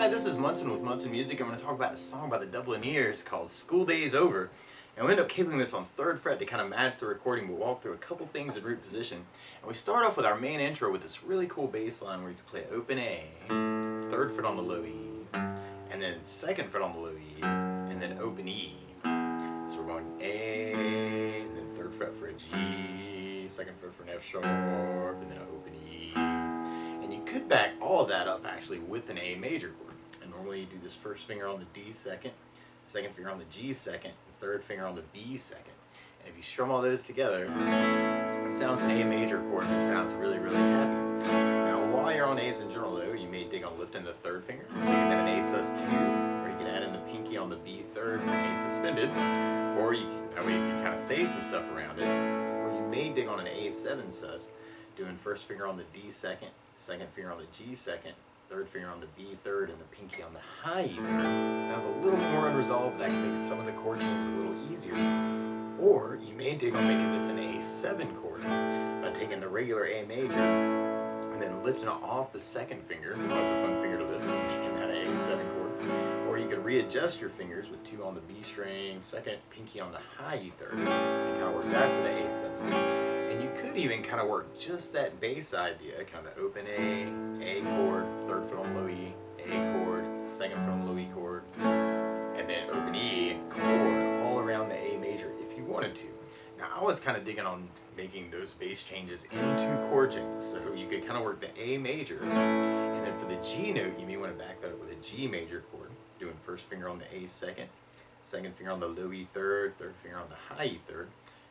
Hi, this is Munson with Munson Music. I'm going to talk about a song by the Dubliners called School Day's Over. And we end up keeping this on 3rd fret to kind of match the recording. We'll walk through a couple things in root position. And we start off with our main intro with this really cool bass line where you can play open A, 3rd fret on the low E, and then 2nd fret on the low E, and then open E. So we're going A, and then 3rd fret for a G, 2nd fret for an F sharp, and then an open E. And you could back all of that up actually with an A major chord. And normally you do this first finger on the D second, 2nd finger on the G second, and 3rd finger on the B second. And if you strum all those together, it sounds an A major chord and it sounds really, really happy. Now while you're on A's in general though, you may dig on lifting the 3rd finger, making that an A sus2, or you can add in the pinky on the B third for an A suspended, or you can, that way you can kind of say some stuff around it, or you may dig on an A7 sus, doing first finger on the D second, 2nd finger on the G second, 3rd finger on the B third, and the pinky on the high E third. It sounds a little more unresolved. That can make some of the chord changes a little easier. Or you may dig on making this an A7 chord by taking the regular A major and then lifting it off the 2nd finger. That was a fun finger to lift, making that an A7 chord. Or you could readjust your fingers with 2 on the B string, 2nd pinky on the high E third, and kind of work that for the A7. And you could even kind of work just that bass idea, kind of the open A chord, 3rd foot on low E, A chord, 2nd foot on low E chord, and then open E chord all around the A major if you wanted to. Now I was kind of digging on making those bass changes into chord changes, so you could kind of work the A major, and then for the G note you may want to back that up with a G major chord, doing first finger on the A second, 2nd finger on the low E third, 3rd finger on the high E third.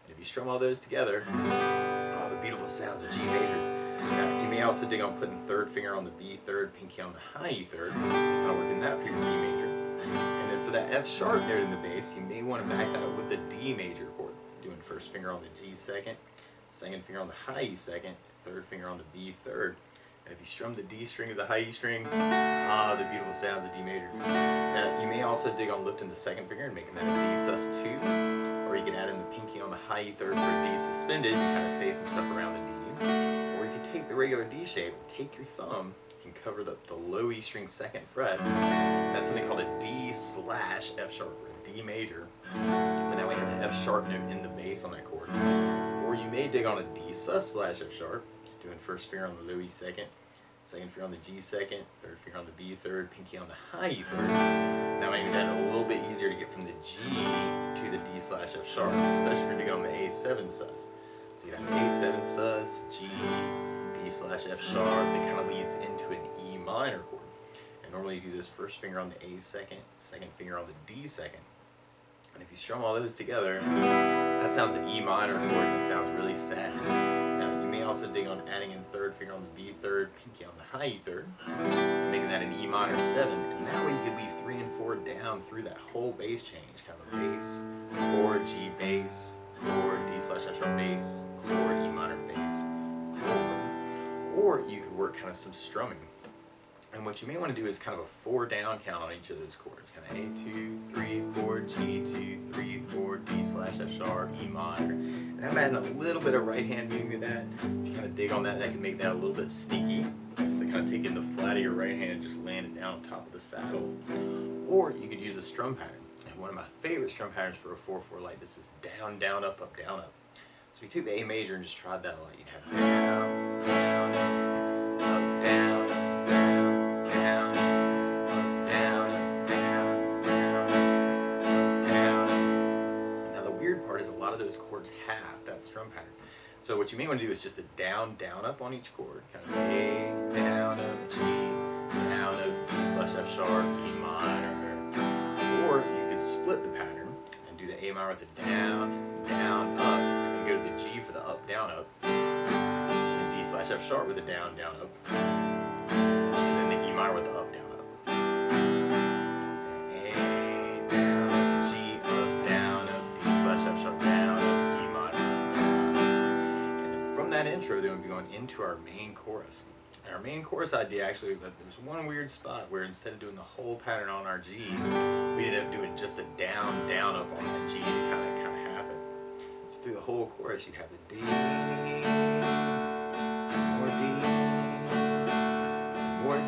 And if you strum all those together, oh, the beautiful sounds of G major. Now, you may also dig on putting 3rd finger on the B third, pinky on the high E third, kind of working that for your G major. And then for that F sharp note in the bass, you may want to back that up with a D major chord, doing first finger on the G second, 2nd finger on the high E second, 3rd finger on the B third. And if you strum the D string to the high E string, the beautiful sounds of D major. Now, you may also dig on lifting the 2nd finger and making that a D sus2. Or you can add in the pinky on the high E third for a D suspended and kind of say some stuff around the D. Or you can take the regular D shape, take your thumb, and cover the low E string 2nd fret. That's something called a D slash F sharp, or a D major. And that way you have an F sharp note in the bass on that chord. Or you may dig on a D sus slash F sharp, doing first finger on the low E second, 2nd finger on the G second, 3rd finger on the B third, pinky on the high E third. That might make that a little bit easier to get from the G to the D slash F sharp, especially if you're digging on the A7 sus. So you have A7 sus, G, D slash F sharp, that kind of leads into an E minor chord. And normally you do this first finger on the A second, 2nd finger on the D second. And if you strum all those together, that sounds an E minor chord that sounds really sad. Now you may also dig on adding in 3rd finger on the B third, pinky on the high E third, making that an E minor 7, and that way you could leave 3 and 4 down through that whole bass change, kind of a bass, chord, G bass, chord, D slash F sharp bass, chord, E minor bass, chord. Or you could work kind of some strumming. And what you may want to do is kind of a 4 down count on each of those chords. Kind of A2, 3, 4, G2, 3, 4, D slash F sharp, E minor. And I'm adding a little bit of right hand meaning to that. If you kind of dig on that, that can make that a little bit sneaky. So kind of taking the flat of your right hand and just land it down on top of the saddle. Or you could use a strum pattern. And one of my favorite strum patterns for a 4/4 like this is down, down, up, up, down, up. So if you take the A major and just tried that a lot, you'd have down, down, up, down, up, down, up, down, up, down, down, up, down. Now the weird part is a lot of those chords have that strum pattern. So what you may want to do is just a down, down, up on each chord. Kind of A, down, up, G, down, up, D slash F sharp, E minor. Or you could split the pattern and do the A minor with a down, down, up, and then go to the G for the up, down, up. And D slash F sharp with a down, down, up. And then the E minor with the up, down, up. So A, down, up, G, up, down, up, D slash F sharp, down, up, E minor. And then from that intro, then we'll be going into our main chorus. And our main chorus idea actually, but there's one weird spot where instead of doing the whole pattern on our G, we ended up doing just a down, down, up on that G to kind of half it. So through the whole chorus, you'd have the D, more D, more D,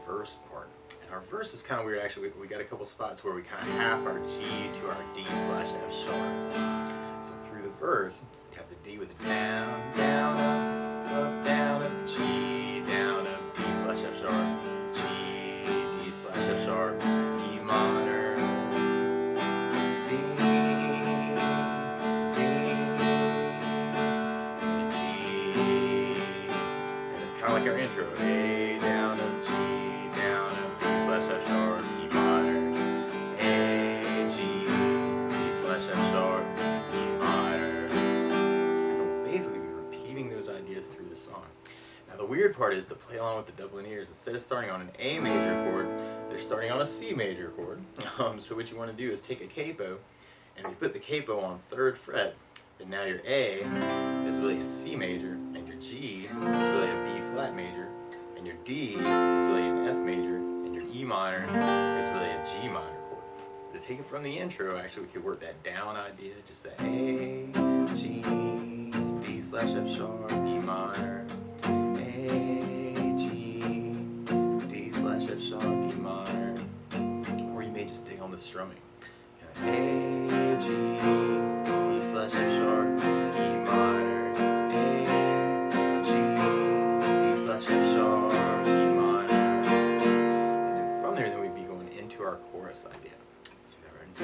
verse part. And our verse is kind of weird actually. We got a couple spots where we kind of half our G to our D/F sharp. So through the verse, you have the D with a down, down, up, down, up, G, down, up, D/F sharp, G, D/F sharp, E minor, D, and G. And it's kind of like our intro. A, down, up, G, down, up, D/F sharp, E minor, A, G, D/F sharp, E minor. And we'll basically be repeating those ideas through the song. Now the weird part is to play along with the Dubliners. Instead of starting on an A major chord, they're starting on a C major chord. So what you want to do is take a capo, and if you put the capo on 3rd fret, then now your A is really a C major, and your G is really a B flat major, and your D is really an F major, and your E minor is really a G minor chord. To take it from the intro, actually we could work that down idea, just that A, G, D/F sharp, E minor, A, G, D/F sharp, E minor, or you may just dig on the strumming. A, G, D/F sharp, E minor, A, G, D/F sharp, E minor, and then from there, then we'd be going into our chorus idea. So we have our D.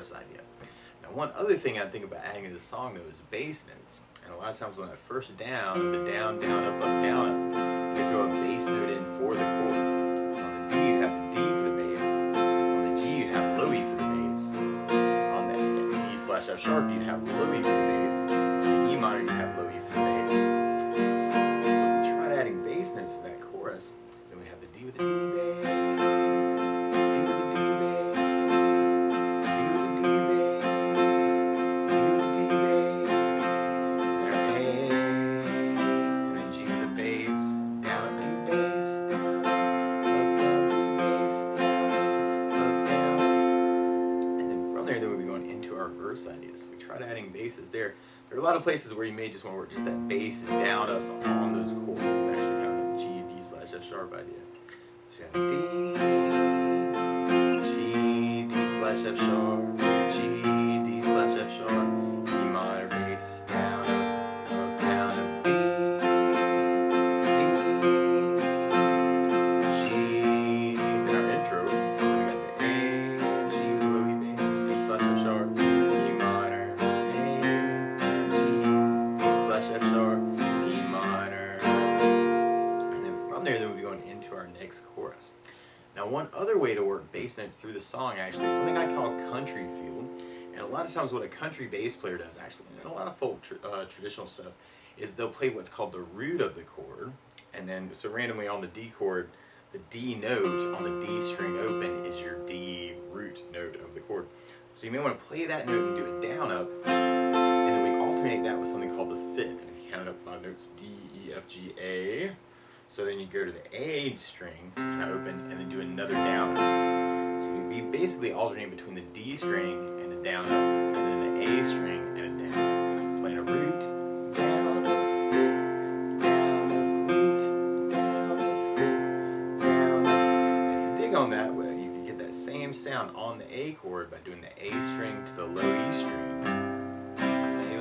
Idea. Now one other thing I think about adding to the song though is bass notes. And a lot of times on that first down, the down, down, up, down, up, you throw a bass note in for the chord. So on the D you'd have the D for the bass, on the G you'd have low E for the bass, on the D/F sharp you'd have low E for the bass, on the E minor you'd have low E for the bass. So if we tried adding bass notes to that chorus, then we'd have the D with the D bass, ideas. We tried adding basses there. There are a lot of places where you may just want to work just that bass down up on those chords. It's actually kind of a G, D/F sharp idea. So you have D, G, D/F sharp, G, D/F sharp, E minor bass, down, up, down, up, D, G, then our intro. So we got the A, G with low E bass, D/F sharp, F sharp, E minor, and then from there, then we'll be going into our next chorus. Now, one other way to work bass notes through the song actually is something I call country feel, and a lot of times what a country bass player does actually, and a lot of folk traditional stuff, is they'll play what's called the root of the chord, and then so randomly on the D chord, the D note on the D string open is your D root note of the chord. So you may want to play that note and do it down up. And then we alternate that with something called the fifth. And if you count it up 5 notes, D, E, F, G, A. So then you go to the A string, kind of open, and then do another down up. So you'd be basically alternating between the D string and a down up, and then the A string and a down up. Playing a root, down up, fifth, down up, root, down up, fifth, down up. And if you dig on that way, you can get that same sound on the A chord by doing the A string to the low E string.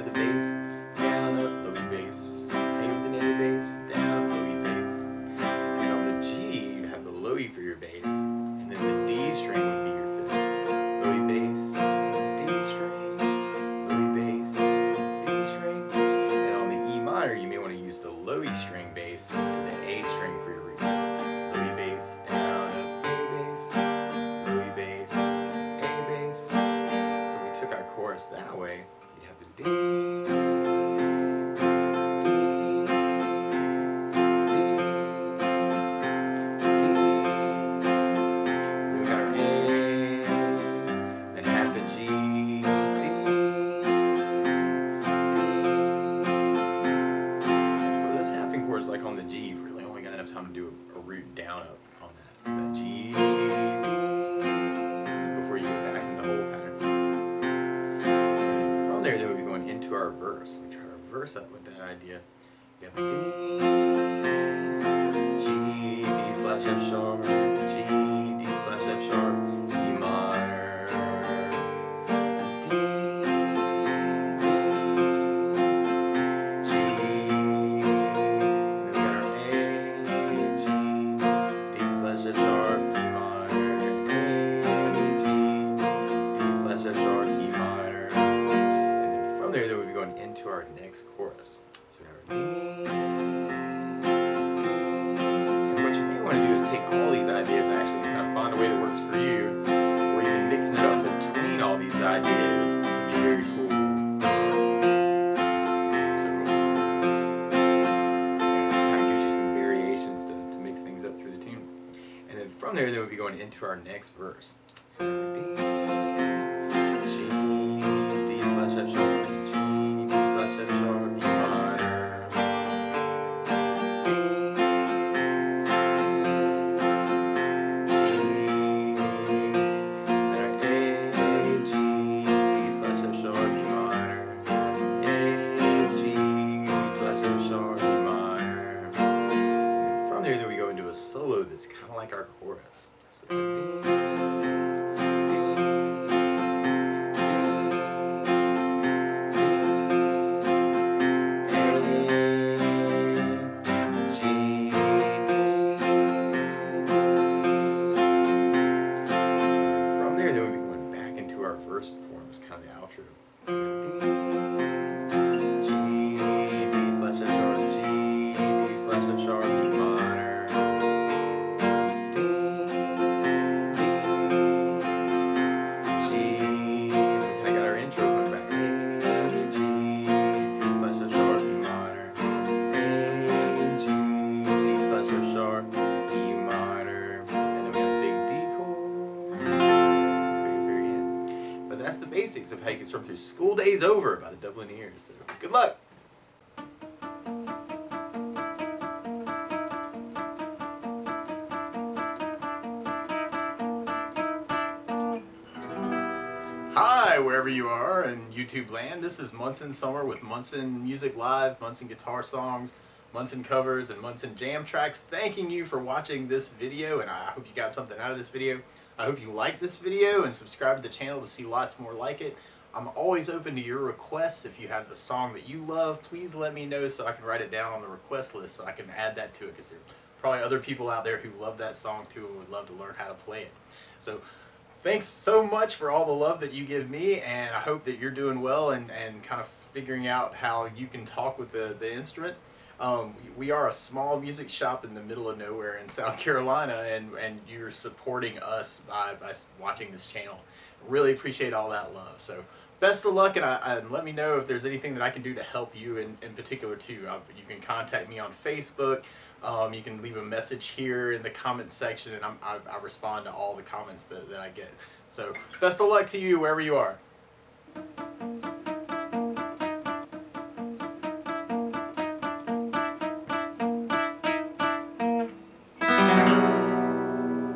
The bass, down, up, low E bass, A with an A bass, down, low E bass. And on the G, you'd have the low E for your bass, and then the D string would be your fifth. Low E bass, D string, low E bass, D string. And on the E minor, minor, you may want to use the low E string bass to the A string for your root. Low E bass, down, up, A bass, low E bass, A bass. So we took our chorus that way. You'd have the D. Like on the G, you've really only got enough time to do a root down up on that G, before you get back into the whole pattern. And then from there, then we'll be going into our verse. We try to verse up with that idea. We have D, G, D slash F sharp, G, D slash F sharp, E minor. There, then we'll be going into our next chorus. So we have our D. And what you may want to do is take all these ideas and actually kind of find a way that works for you, or even mixing it up between all these ideas can be very cool. So it kind of gives you some variations to mix things up through the tune. And then from there, then we'll be going into our next verse. So we have D, G, D slash F sharp. Solo that's kind of like our chorus. So from there, then we'll be going back into our verse form as kind of the outro. So G, D slash F sharp, G, D slash F sharp, E minor. That's the basics of how you can strum through School Days Over by the Dubliners. So good luck! Hi, wherever you are in YouTube land. This is Munson Summer with Munson Music Live, Munson Guitar Songs, Munson Covers, and Munson Jam Tracks. Thanking you for watching this video, and I hope you got something out of this video. I hope you like this video and subscribe to the channel to see lots more like it. I'm always open to your requests. If you have a song that you love, please let me know so I can write it down on the request list so I can add that to it, because there's probably other people out there who love that song too and would love to learn how to play it. So thanks so much for all the love that you give me, and I hope that you're doing well and kind of figuring out how you can talk with the instrument. We are a small music shop in the middle of nowhere in South Carolina, and you're supporting us by watching this channel. Really appreciate all that love. So best of luck, and let me know if there's anything that I can do to help you in particular too. You can contact me on Facebook. You can leave a message here in the comments section, and I respond to all the comments that I get. So best of luck to you wherever you are.